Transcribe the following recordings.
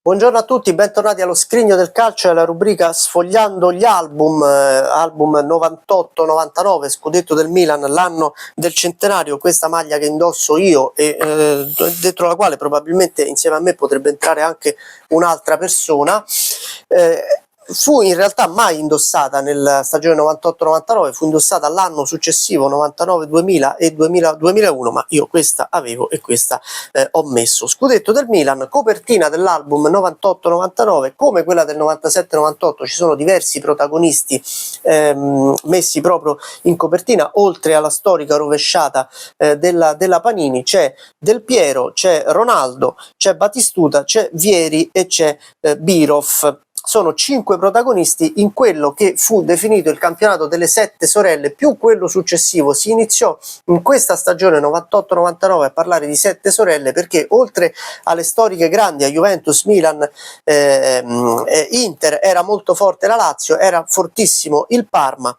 Buongiorno a tutti, bentornati allo Scrigno del Calcio e alla rubrica Sfogliando gli album, album 98-99, scudetto del Milan, l'anno del centenario, questa maglia che indosso io e dentro la quale probabilmente insieme a me potrebbe entrare anche un'altra persona. Fu in realtà mai indossata nella stagione 98-99, fu indossata l'anno successivo 99-2000 e 2000-2001, ma io questa avevo e questa ho messo. Scudetto del Milan, copertina dell'album 98-99, come quella del 97-98 ci sono diversi protagonisti messi proprio in copertina, oltre alla storica rovesciata della Panini. C'è Del Piero, c'è Ronaldo, c'è Batistuta, c'è Vieri e c'è Birov. Sono 5 protagonisti in quello che fu definito il campionato delle 7 sorelle più quello successivo. Si iniziò in questa stagione 98-99 a parlare di 7 sorelle perché oltre alle storiche grandi, a Juventus, Milan, Inter, era molto forte la Lazio, era fortissimo il Parma.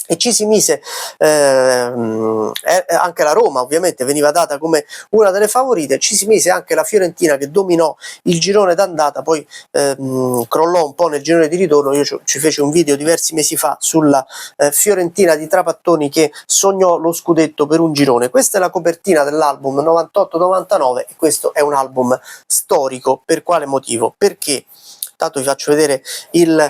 E ci si mise anche la Roma, ovviamente veniva data come una delle favorite, ci si mise anche la Fiorentina che dominò il girone d'andata, poi crollò un po' nel girone di ritorno. Io ci feci un video diversi mesi fa sulla Fiorentina di Trapattoni che sognò lo scudetto per un girone. Questa è la copertina dell'album 98-99 e questo è un album storico. Per quale motivo? Perché tanto vi faccio vedere il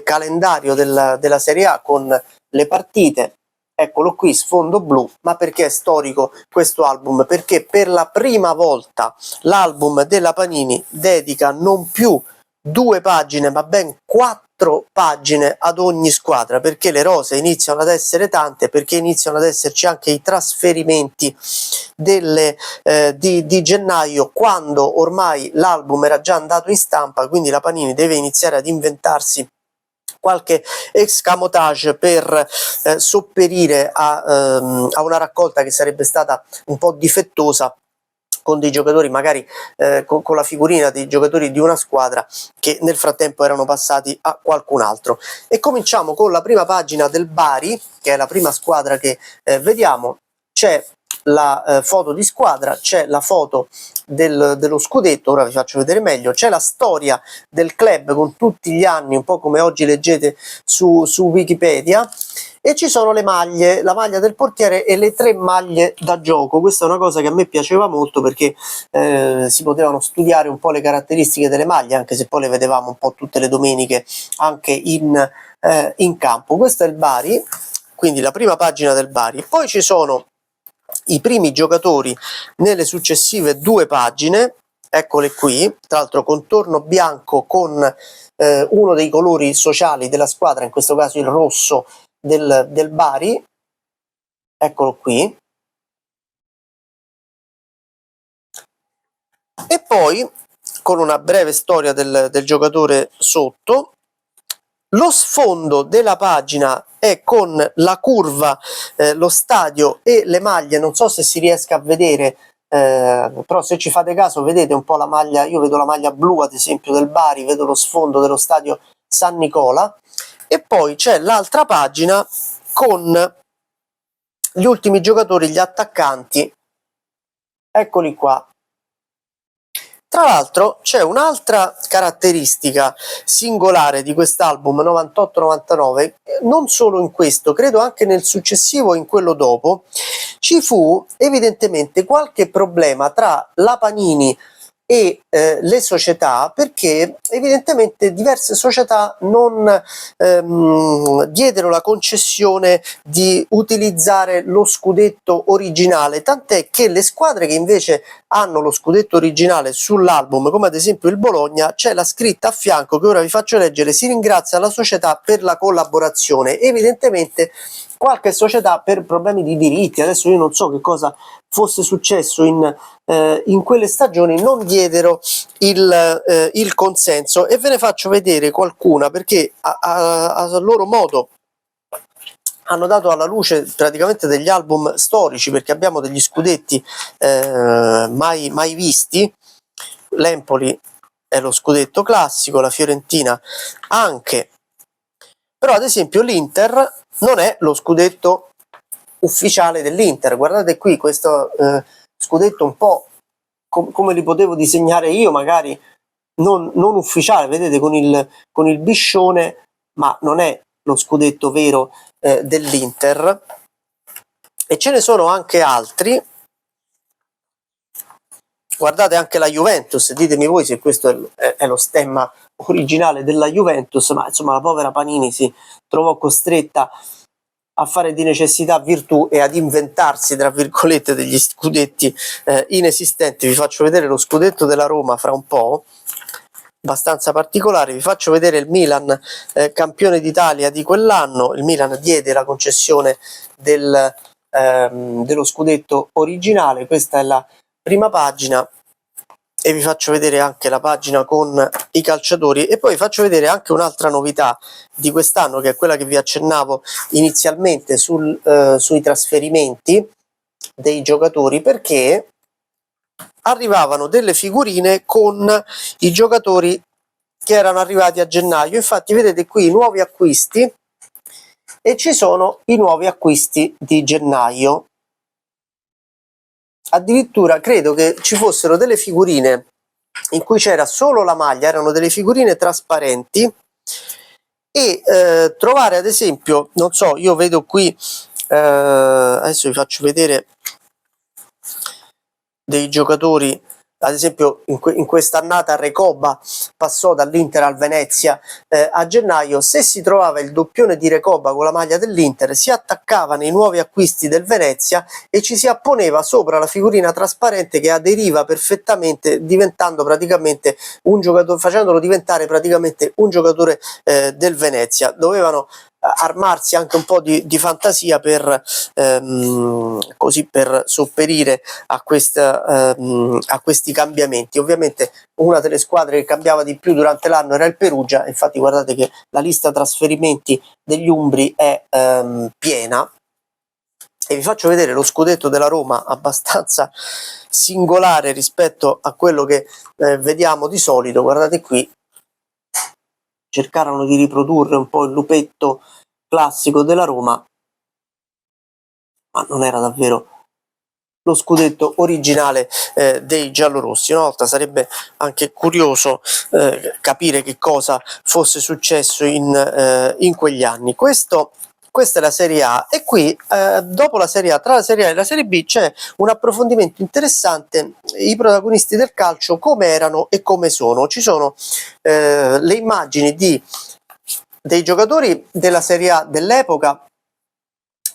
calendario della Serie A con le partite. Eccolo qui, sfondo blu. Ma perché è storico questo album? Perché per la prima volta l'album della Panini dedica non più 2 pagine ma ben 4 pagine ad ogni squadra, perché le rose iniziano ad essere tante, perché iniziano ad esserci anche i trasferimenti di gennaio, quando ormai l'album era già andato in stampa, quindi la Panini deve iniziare ad inventarsi qualche escamotage per sopperire a una raccolta che sarebbe stata un po' difettosa, con dei giocatori magari con la figurina dei giocatori di una squadra che nel frattempo erano passati a qualcun altro. E cominciamo con la prima pagina del Bari, che è la prima squadra che vediamo. C'è la foto di squadra, c'è la foto dello scudetto, ora vi faccio vedere meglio, c'è la storia del club con tutti gli anni, un po' come oggi leggete su Wikipedia, e ci sono le maglie, la maglia del portiere e le 3 maglie da gioco. Questa è una cosa che a me piaceva molto perché si potevano studiare un po' le caratteristiche delle maglie, anche se poi le vedevamo un po' tutte le domeniche anche in campo. Questo è il Bari, quindi la prima pagina del Bari. Poi ci sono i primi giocatori nelle successive 2 pagine, eccole qui, tra l'altro contorno bianco con uno dei colori sociali della squadra, in questo caso il rosso del Bari, eccolo qui. E poi con una breve storia del giocatore sotto. Lo sfondo della pagina è con la curva, lo stadio e le maglie. Non so se si riesca a vedere, però se ci fate caso vedete un po' la maglia. Io vedo la maglia blu ad esempio del Bari, vedo lo sfondo dello stadio San Nicola, e poi c'è l'altra pagina con gli ultimi giocatori, gli attaccanti, eccoli qua. Tra l'altro c'è un'altra caratteristica singolare di quest'album 98-99, non solo in questo, credo anche nel successivo e in quello dopo, ci fu evidentemente qualche problema tra la Panini e le società, perché evidentemente diverse società non diedero la concessione di utilizzare lo scudetto originale, tant'è che le squadre che invece hanno lo scudetto originale sull'album, come ad esempio il Bologna, c'è la scritta a fianco che ora vi faccio leggere: si ringrazia la società per la collaborazione. Evidentemente qualche società per problemi di diritti, adesso io non so che cosa fosse successo in quelle stagioni, non diedero il consenso, e ve ne faccio vedere qualcuna perché a loro modo hanno dato alla luce praticamente degli album storici, perché abbiamo degli scudetti mai visti. L'Empoli è lo scudetto classico, la Fiorentina anche, però ad esempio l'Inter non è lo scudetto ufficiale dell'Inter. Guardate qui questo scudetto un po' come li potevo disegnare io, magari non ufficiale, vedete, con il biscione, ma non è lo scudetto vero dell'Inter. E ce ne sono anche altri. Guardate anche la Juventus, ditemi voi se questo è lo stemma originale della Juventus, ma insomma la povera Panini si trovò costretta a fare di necessità virtù e ad inventarsi, tra virgolette, degli scudetti inesistenti. Vi faccio vedere lo scudetto della Roma fra un po', abbastanza particolare. Vi faccio vedere il Milan campione d'Italia di quell'anno. Il Milan diede la concessione dello scudetto originale. Questa è la prima pagina e vi faccio vedere anche la pagina con i calciatori, e poi vi faccio vedere anche un'altra novità di quest'anno, che è quella che vi accennavo inizialmente sui trasferimenti dei giocatori, perché arrivavano delle figurine con i giocatori che erano arrivati a gennaio. Infatti vedete qui i nuovi acquisti, e ci sono i nuovi acquisti di gennaio. Addirittura credo che ci fossero delle figurine in cui c'era solo la maglia, erano delle figurine trasparenti, e trovare ad esempio, non so, io vedo qui, adesso vi faccio vedere dei giocatori, ad esempio in quest'annata Recoba passò dall'Inter al Venezia a gennaio. Se si trovava il doppione di Recoba con la maglia dell'Inter, si attaccava nei nuovi acquisti del Venezia e ci si apponeva sopra la figurina trasparente, che aderiva perfettamente, diventando praticamente un giocatore, facendolo diventare praticamente un giocatore del Venezia. Dovevano armarsi anche un po' di fantasia per così, per sopperire a questi cambiamenti. Ovviamente una delle squadre che cambiava di più durante l'anno era il Perugia, infatti guardate che la lista trasferimenti degli umbri è piena. E vi faccio vedere lo scudetto della Roma, abbastanza singolare rispetto a quello che vediamo di solito. Guardate qui, cercarono di riprodurre un po' il lupetto classico della Roma, ma non era davvero lo scudetto originale dei giallorossi. Una volta sarebbe anche curioso capire che cosa fosse successo in quegli anni. Questa è la Serie A, e qui dopo la Serie A, tra la Serie A e la Serie B, c'è un approfondimento interessante: i protagonisti del calcio come erano e come sono. Ci sono le immagini dei giocatori della Serie A dell'epoca,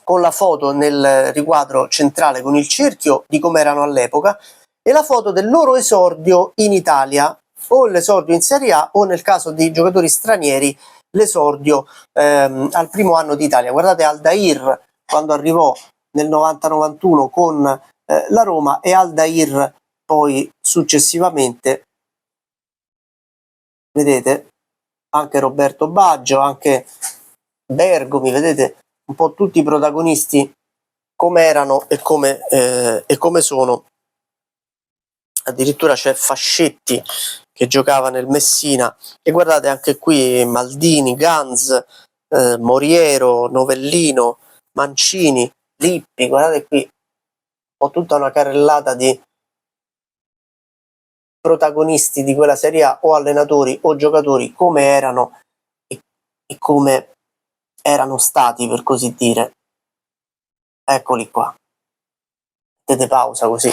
con la foto nel riquadro centrale con il cerchio di come erano all'epoca, e la foto del loro esordio in Italia, o l'esordio in Serie A, o nel caso di giocatori stranieri l'esordio al primo anno d'Italia. Guardate Aldair quando arrivò nel 90-91 con la Roma, e Aldair poi successivamente, vedete, anche Roberto Baggio, anche Bergomi, vedete un po' tutti i protagonisti come erano e come sono. Addirittura c'è Fascetti che giocava nel Messina, e guardate anche qui Maldini, Ganz, Moriero, Novellino, Mancini, Lippi. Guardate qui, ho tutta una carrellata di protagonisti di quella Serie A, o allenatori o giocatori, come erano e come erano stati, per così dire. Eccoli qua, mettete pausa così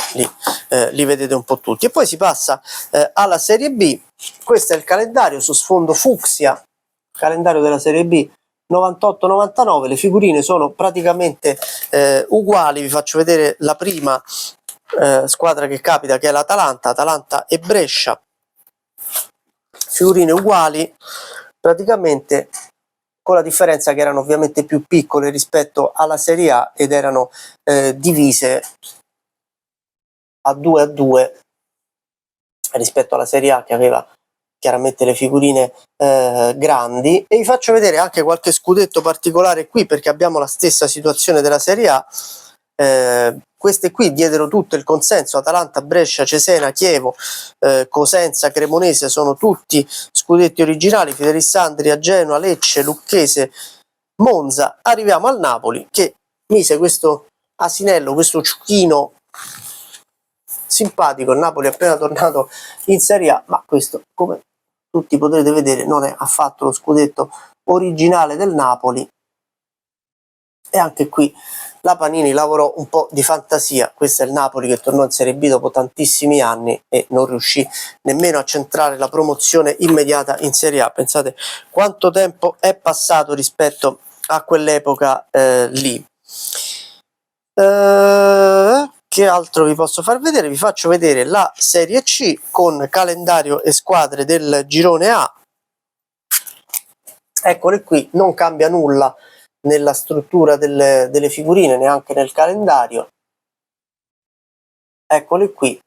li vedete un po' tutti. E poi si passa alla Serie B. Questo è il calendario su sfondo fucsia, calendario della Serie B 98-99. Le figurine sono praticamente uguali. Vi faccio vedere la prima squadra che capita, che è Atalanta e Brescia. Figurine uguali praticamente, con la differenza che erano ovviamente più piccole rispetto alla Serie A, ed erano divise a 2 rispetto alla Serie A, che aveva chiaramente le figurine grandi. E vi faccio vedere anche qualche scudetto particolare qui, perché abbiamo la stessa situazione della Serie A. Queste qui diedero tutto il consenso: Atalanta, Brescia, Cesena, Chievo, Cosenza, Cremonese, sono tutti scudetti originali. Fiderissandria, Genoa, Lecce, Lucchese, Monza. Arriviamo al Napoli, che mise questo asinello, questo ciuchino simpatico, il Napoli è appena tornato in Serie A, ma questo, come tutti potrete vedere, non è affatto lo scudetto originale del Napoli. E anche qui la Panini lavorò un po' di fantasia. Questo è il Napoli che tornò in Serie B dopo tantissimi anni e non riuscì nemmeno a centrare la promozione immediata in Serie A. Pensate quanto tempo è passato rispetto a quell'epoca lì. Che altro vi posso far vedere? Vi faccio vedere la Serie C con calendario e squadre del girone A. Eccole qui, non cambia nulla nella struttura delle figurine, neanche nel calendario. Eccole qui.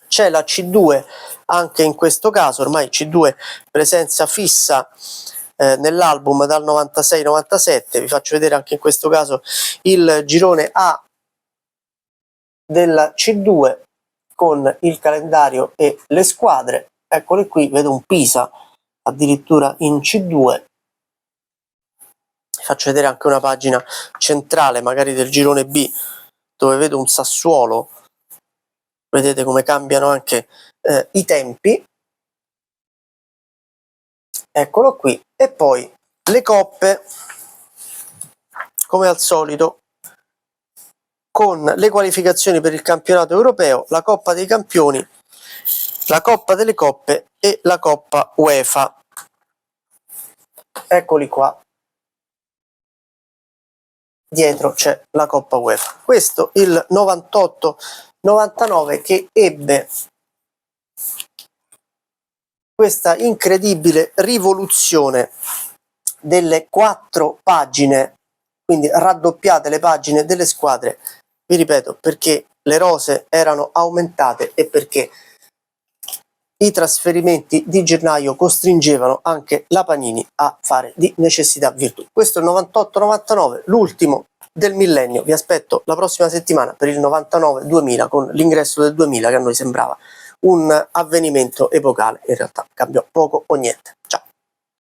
C'è la C2 anche in questo caso, ormai C2 presenza fissa nell'album dal 96-97. Vi faccio vedere anche in questo caso il girone A della C2 con il calendario e le squadre. Eccole qui, vedo un Pisa addirittura in C2. Faccio vedere anche una pagina centrale magari del girone B dove vedo un Sassuolo. Vedete come cambiano anche i tempi. Eccolo qui. E poi le coppe, come al solito, con le qualificazioni per il campionato europeo, la Coppa dei Campioni, la Coppa delle Coppe e la Coppa UEFA. Eccoli qua. Dietro c'è la Coppa UEFA. Questo il 98-99 che ebbe questa incredibile rivoluzione delle 4 pagine, quindi raddoppiate le pagine delle squadre, vi ripeto, perché le rose erano aumentate e perché i trasferimenti di gennaio costringevano anche la Panini a fare di necessità virtù. Questo è il 98-99, l'ultimo del millennio. Vi aspetto la prossima settimana per il 99-2000 con l'ingresso del 2000 che a noi sembrava un avvenimento epocale. In realtà cambiò poco o niente. Ciao!